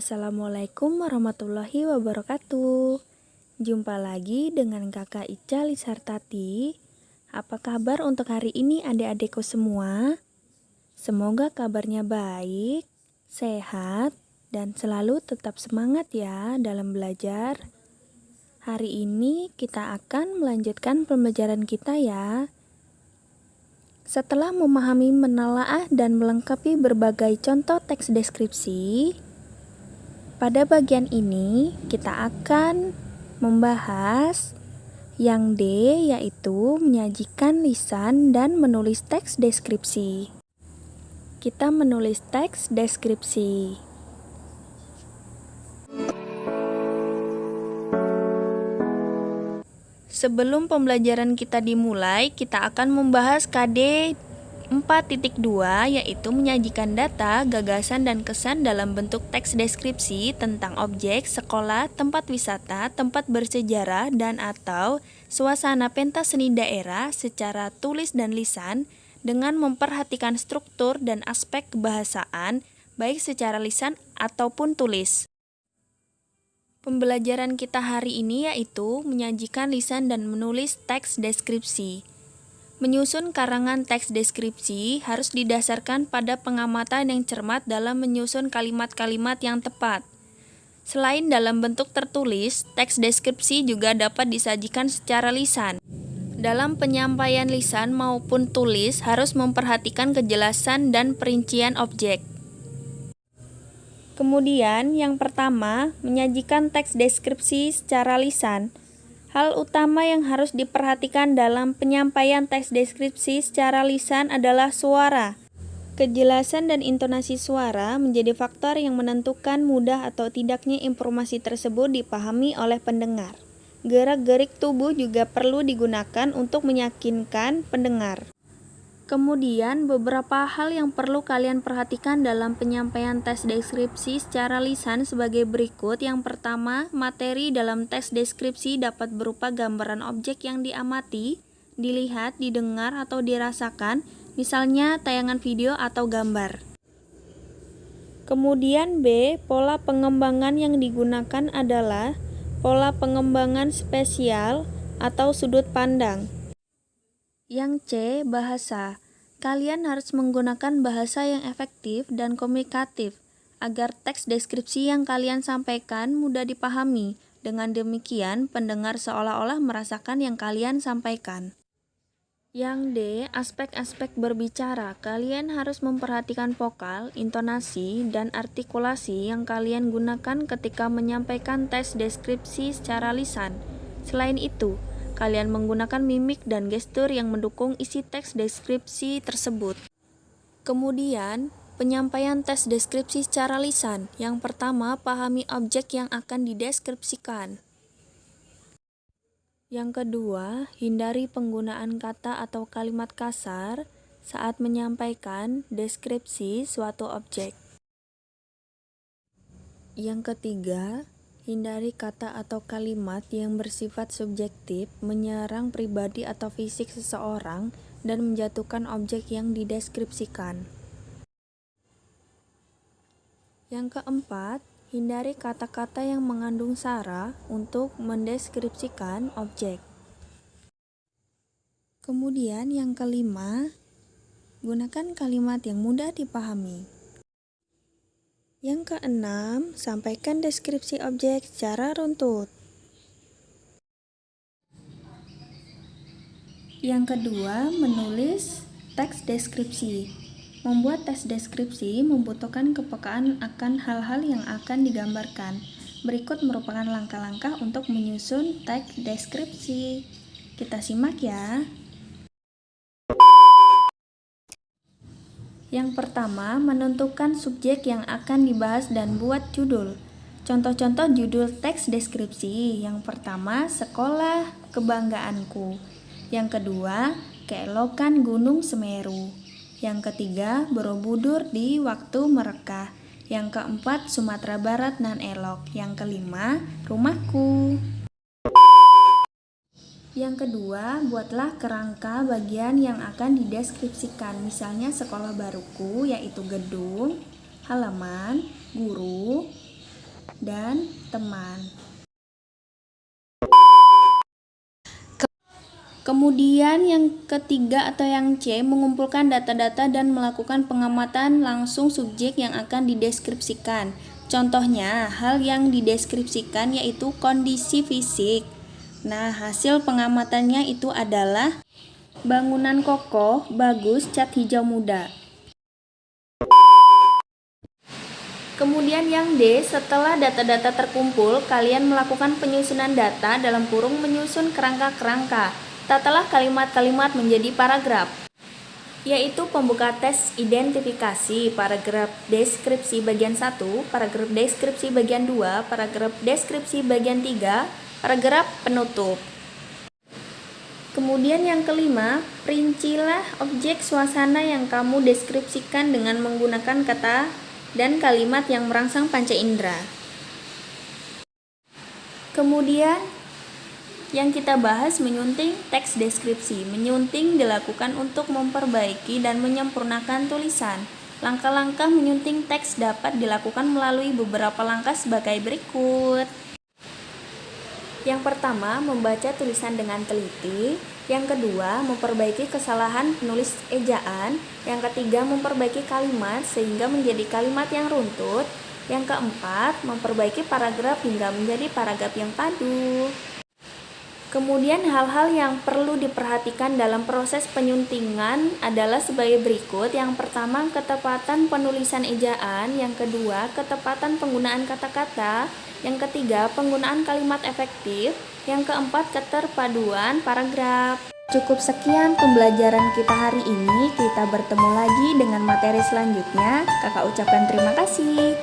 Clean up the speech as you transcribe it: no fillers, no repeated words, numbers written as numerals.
Assalamualaikum warahmatullahi wabarakatuh. Jumpa lagi dengan Kakak Ica Lisartati. Apa kabar untuk hari ini adik-adikku semua? Semoga kabarnya baik, sehat, dan selalu tetap semangat ya dalam belajar. Hari ini kita akan melanjutkan pembelajaran kita ya. Setelah memahami, menelaah, dan melengkapi berbagai contoh teks deskripsi, pada bagian ini kita akan membahas yang D, yaitu menyajikan lisan dan menulis teks deskripsi. Kita menulis teks deskripsi. Sebelum pembelajaran kita dimulai, kita akan membahas KD 4.2, yaitu menyajikan data, gagasan, dan kesan dalam bentuk teks deskripsi tentang objek, sekolah, tempat wisata, tempat bersejarah, dan atau suasana pentas seni daerah secara tulis dan lisan dengan memperhatikan struktur dan aspek kebahasaan, baik secara lisan ataupun tulis. Pembelajaran kita hari ini yaitu menyajikan lisan dan menulis teks deskripsi. Menyusun karangan teks deskripsi harus didasarkan pada pengamatan yang cermat dalam menyusun kalimat-kalimat yang tepat. Selain dalam bentuk tertulis, teks deskripsi juga dapat disajikan secara lisan. Dalam penyampaian lisan maupun tulis harus memperhatikan kejelasan dan perincian objek. Kemudian, yang pertama, menyajikan teks deskripsi secara lisan. Hal utama yang harus diperhatikan dalam penyampaian teks deskripsi secara lisan adalah suara. Kejelasan dan intonasi suara menjadi faktor yang menentukan mudah atau tidaknya informasi tersebut dipahami oleh pendengar. Gerak-gerik tubuh juga perlu digunakan untuk meyakinkan pendengar. Kemudian, beberapa hal yang perlu kalian perhatikan dalam penyampaian teks deskripsi secara lisan sebagai berikut. Yang pertama, materi dalam teks deskripsi dapat berupa gambaran objek yang diamati, dilihat, didengar, atau dirasakan, misalnya tayangan video atau gambar. Kemudian B, pola pengembangan yang digunakan adalah pola pengembangan spesial atau sudut pandang. Yang C, bahasa. Kalian harus menggunakan bahasa yang efektif dan komunikatif agar teks deskripsi yang kalian sampaikan mudah dipahami. Dengan demikian, pendengar seolah-olah merasakan yang kalian sampaikan. Yang D, aspek-aspek berbicara. Kalian harus memperhatikan vokal, intonasi, dan artikulasi yang kalian gunakan ketika menyampaikan teks deskripsi secara lisan. Selain itu, kalian menggunakan mimik dan gestur yang mendukung isi teks deskripsi tersebut. Kemudian, penyampaian teks deskripsi secara lisan. Yang pertama, pahami objek yang akan dideskripsikan. Yang kedua, hindari penggunaan kata atau kalimat kasar saat menyampaikan deskripsi suatu objek. Yang ketiga, hindari kata atau kalimat yang bersifat subjektif, menyerang pribadi atau fisik seseorang, dan menjatuhkan objek yang dideskripsikan. Yang keempat, hindari kata-kata yang mengandung sara untuk mendeskripsikan objek. Kemudian yang kelima, gunakan kalimat yang mudah dipahami. Yang keenam, sampaikan deskripsi objek secara runtut. Yang kedua, menulis teks deskripsi. Membuat teks deskripsi membutuhkan kepekaan akan hal-hal yang akan digambarkan. Berikut merupakan langkah-langkah untuk menyusun teks deskripsi. Kita simak ya. Yang pertama, menentukan subjek yang akan dibahas dan buat judul. Contoh-contoh judul teks deskripsi. Yang pertama, sekolah kebanggaanku. Yang kedua, keelokan Gunung Semeru. Yang ketiga, Borobudur di waktu mereka. Yang keempat, Sumatera Barat nan elok. Yang kelima, rumahku. Yang kedua, buatlah kerangka bagian yang akan dideskripsikan. Misalnya sekolah baruku, yaitu gedung, halaman, guru, dan teman. Kemudian yang ketiga atau yang C, mengumpulkan data-data dan melakukan pengamatan langsung subjek yang akan dideskripsikan. Contohnya, hal yang dideskripsikan yaitu kondisi fisik. Nah, hasil pengamatannya itu adalah bangunan kokoh, bagus, cat hijau muda. Kemudian yang D, setelah data-data terkumpul, kalian melakukan penyusunan data dalam kurung menyusun kerangka-kerangka. Tatalah kalimat-kalimat menjadi paragraf, yaitu pembuka tes identifikasi, paragraf deskripsi bagian 1, paragraf deskripsi bagian 2, paragraf deskripsi bagian 3, paragraf penutup. Kemudian yang kelima, rincilah objek suasana yang kamu deskripsikan dengan menggunakan kata dan kalimat yang merangsang panca indera. Kemudian yang kita bahas menyunting teks deskripsi. Menyunting dilakukan untuk memperbaiki dan menyempurnakan tulisan. Langkah-langkah menyunting teks dapat dilakukan melalui beberapa langkah sebagai berikut. Yang pertama, membaca tulisan dengan teliti. Yang kedua, memperbaiki kesalahan penulis ejaan. Yang ketiga, memperbaiki kalimat sehingga menjadi kalimat yang runtut. Yang keempat, memperbaiki paragraf hingga menjadi paragraf yang padu. Kemudian hal-hal yang perlu diperhatikan dalam proses penyuntingan adalah sebagai berikut. Yang pertama, ketepatan penulisan ejaan. Yang kedua, ketepatan penggunaan kata-kata. Yang ketiga, penggunaan kalimat efektif. Yang keempat, keterpaduan paragraf. Cukup sekian pembelajaran kita hari ini. Kita bertemu lagi dengan materi selanjutnya. Kakak ucapkan terima kasih.